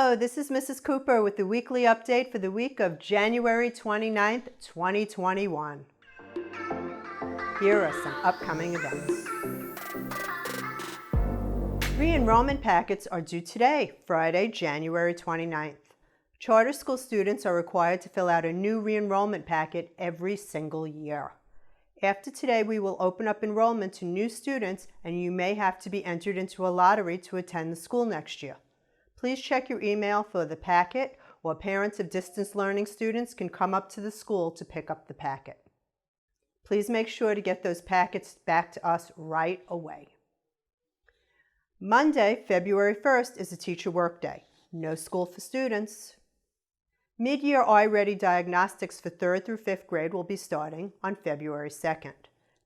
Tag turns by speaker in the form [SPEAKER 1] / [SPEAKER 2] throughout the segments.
[SPEAKER 1] Hello, this is Mrs. Cooper with the weekly update for the week of January 29th, 2021. Here are some upcoming events. Re-enrollment packets are due today, Friday, January 29th. Charter school students are required to fill out a new re-enrollment packet every single year. After today, we will open up enrollment to new students, and you may have to be entered into a lottery to attend the school next year. Please check your email for the packet, or parents of distance learning students can come up to the school to pick up the packet. Please make sure to get those packets back to us right away. Monday, February 1st is a teacher workday. No school for students. Mid-year iReady diagnostics for 3rd through 5th grade will be starting on February 2nd.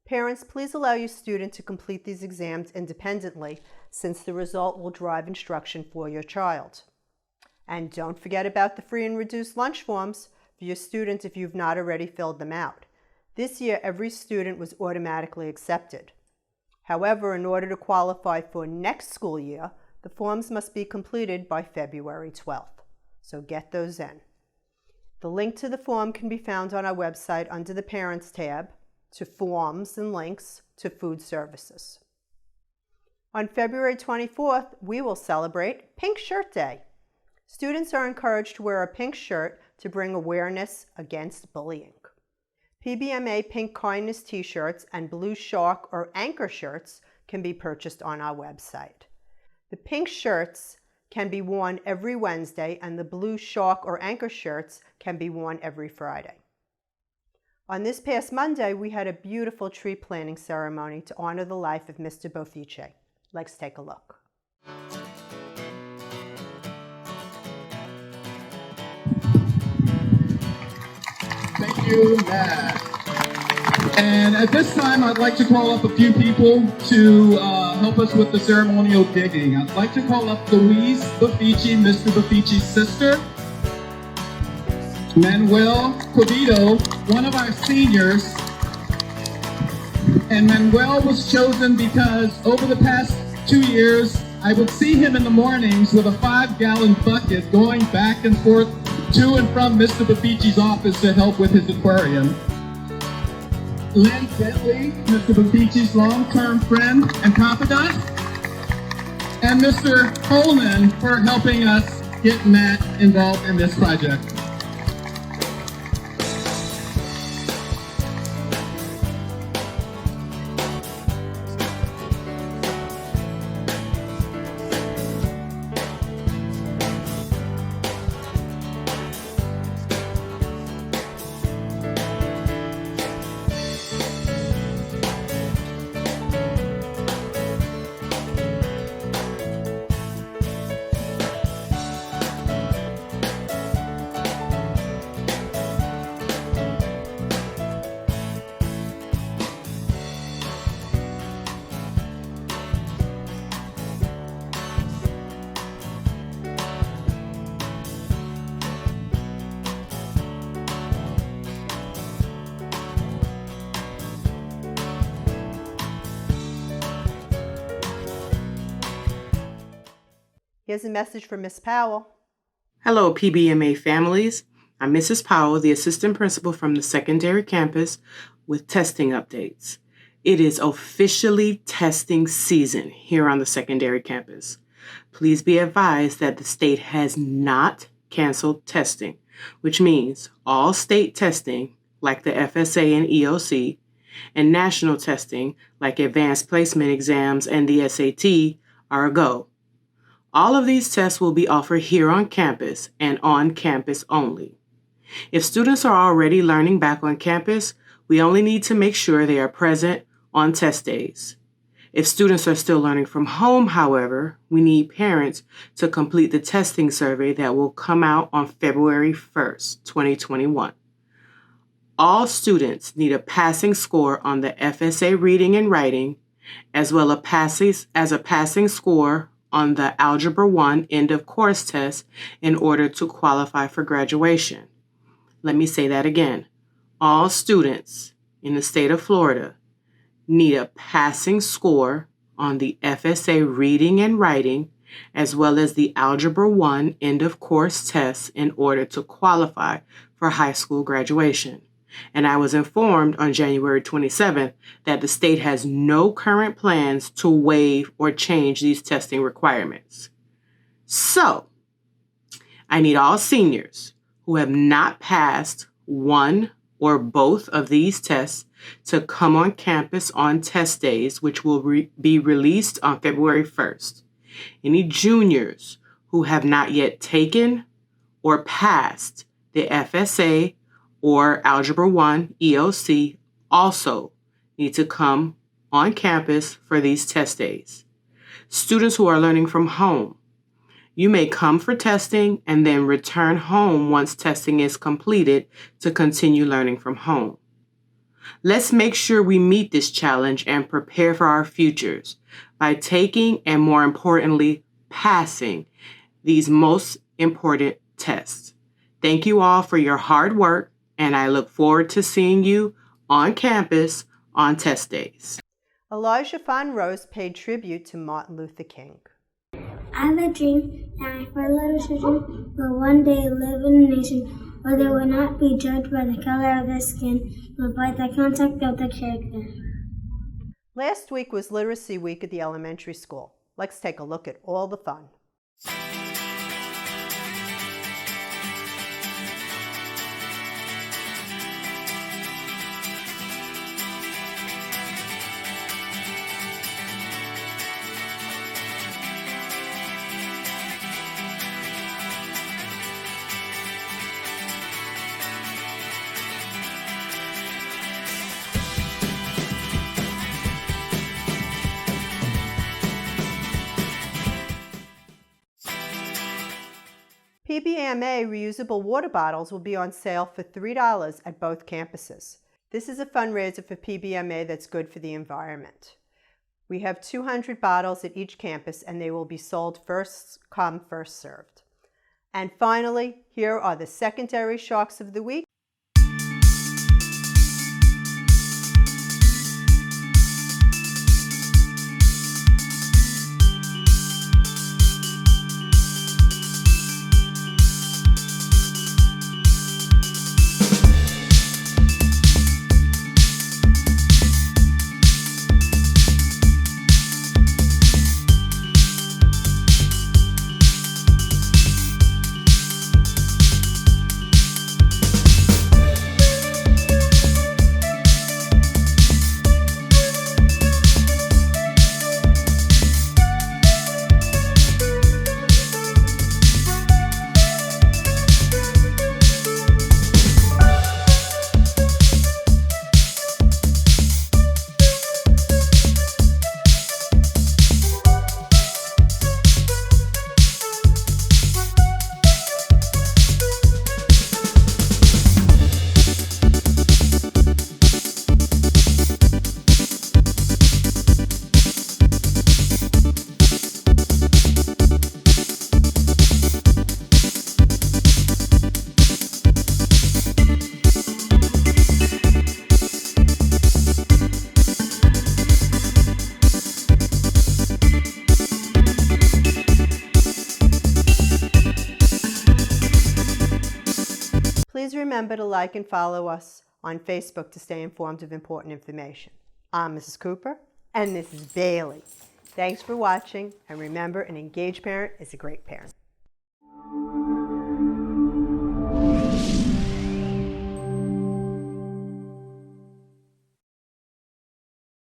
[SPEAKER 1] Parents, please allow your student to complete these exams independently, since the result will drive instruction for your child. And don't forget about the free and reduced lunch forms for your student if you've not already filled them out. This year, every student was automatically accepted. However, in order to qualify for next school year, the forms must be completed by February 12th. So get those in. The link to the form can be found on our website under the Parents tab, to Forms and links to Food Services. On February 24th, we will celebrate Pink Shirt Day. Students are encouraged to wear a pink shirt to bring awareness against bullying. PBMA Pink Kindness t-shirts and Blue Shark or Anchor shirts can be purchased on our website. The pink shirts can be worn every Wednesday, and the Blue Shark or Anchor shirts can be worn every Friday. On this past Monday, we had a beautiful tree planting ceremony to honor the life of Mr. Boffice. Let's take a look.
[SPEAKER 2] Thank you, Matt. And at this time, I'd like to call up a few people to help us with the ceremonial digging. I'd like to call up Louise Boffice, Mr. Boffice's sister, Manuel Covito, one of our seniors. And Manuel was chosen because over the past 2 years, I would see him in the mornings with a 5-gallon bucket going back and forth to and from Mr. Boffice's office to help with his aquarium. Lynn Bentley, Mr. Boffice's long-term friend and confidant. And Mr. Holman for helping us get Matt involved in this project.
[SPEAKER 1] Here's a message from Miss Powell.
[SPEAKER 3] Hello, PBMA families. I'm Mrs. Powell, the assistant principal from the secondary campus with testing updates. It is officially testing season here on the secondary campus. Please be advised that the state has not canceled testing, which means all state testing, like the FSA and EOC, and national testing, like advanced placement exams and the SAT, are a go. All of these tests will be offered here on campus and on campus only. If students are already learning back on campus, we only need to make sure they are present on test days. If students are still learning from home, however, we need parents to complete the testing survey that will come out on February 1st, 2021. All students need a passing score on the FSA reading and writing, as well as a passing score on the Algebra 1 end of course test in order to qualify for graduation. Let me say that again. All students in the state of Florida need a passing score on the FSA reading and writing as well as the Algebra 1 end-of-course test in order to qualify for high school graduation. And I was informed on January 27th that the state has no current plans to waive or change these testing requirements. So, I need all seniors who have not passed one or both of these tests to come on campus on test days, which will be released on February 1st. Any juniors who have not yet taken or passed the FSA or Algebra 1 EOC also need to come on campus for these test days. Students who are learning from home, you may come for testing and then return home once testing is completed to continue learning from home. Let's make sure we meet this challenge and prepare for our futures by taking and, more importantly, passing these most important tests. Thank you all for your hard work, and I look forward to seeing you on campus on test days.
[SPEAKER 1] Elijah Fonrose paid tribute to Martin Luther King.
[SPEAKER 4] I have a dream that my four little children will one day live in a nation where they will not be judged by the color of their skin, but by the content of their character.
[SPEAKER 1] Last week was Literacy Week at the elementary school. Let's take a look at all the fun. PBMA reusable water bottles will be on sale for $3 at both campuses. This is a fundraiser for PBMA that's good for the environment. We have 200 bottles at each campus and they will be sold first come, first served. And finally, here are the secondary sharks of the week. Please remember to like and follow us on Facebook to stay informed of important information. I'm Mrs. Cooper and this is Bailey. Thanks for watching, and remember, an engaged parent is a great parent.